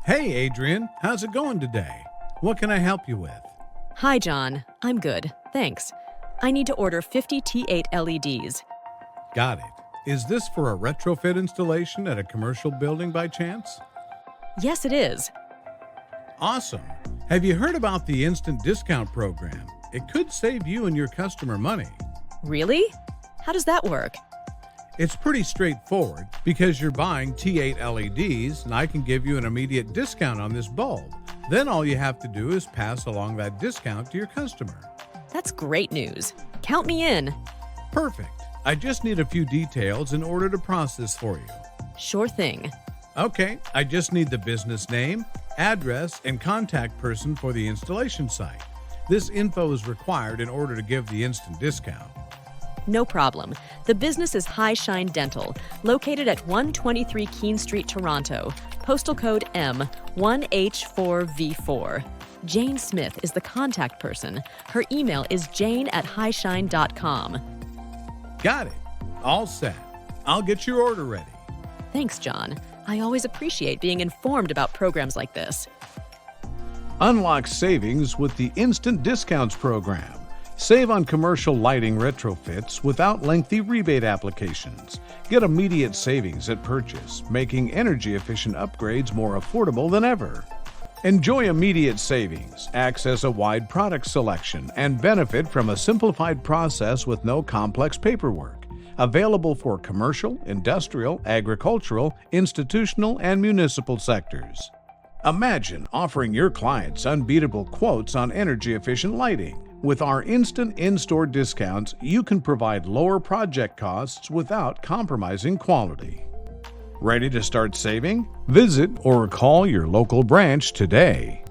Hey, Adrian, how's it going today? What can I help you with? Hi, John. I'm good, thanks. I need to order 50 T8 LEDs. Got it. Is this for a retrofit installation at a commercial building by chance? Yes, it is. Awesome. Have you heard about the instant discount program? It could save you and your customer money. Really? How does that work? It's pretty straightforward because you're buying T8 LEDs and I can give you an immediate discount on this bulb. Then all you have to do is pass along that discount to your customer. That's great news. Count me in. Perfect. I just need a few details in order to process for you. Sure thing. Okay, I just need the business name, address, and contact person for the installation site. This info is required in order to give the instant discount. No problem. The business is High Shine Dental, located at 123 Keene Street, Toronto. Postal code M1H4V4. Jane Smith is the contact person. Her email is jane@highshine.com. Got it. All set. I'll get your order ready. Thanks, John. I always appreciate being informed about programs like this. Unlock savings with the Instant Discounts program. Save on commercial lighting retrofits without lengthy rebate applications. Get immediate savings at purchase, making energy-efficient upgrades more affordable than ever. Enjoy immediate savings, access a wide product selection, and benefit from a simplified process with no complex paperwork. Available for commercial, industrial, agricultural, institutional, and municipal sectors. Imagine offering your clients unbeatable quotes on energy-efficient lighting. With our instant in-store discounts, you can provide lower project costs without compromising quality. Ready to start saving? Visit or call your local branch today.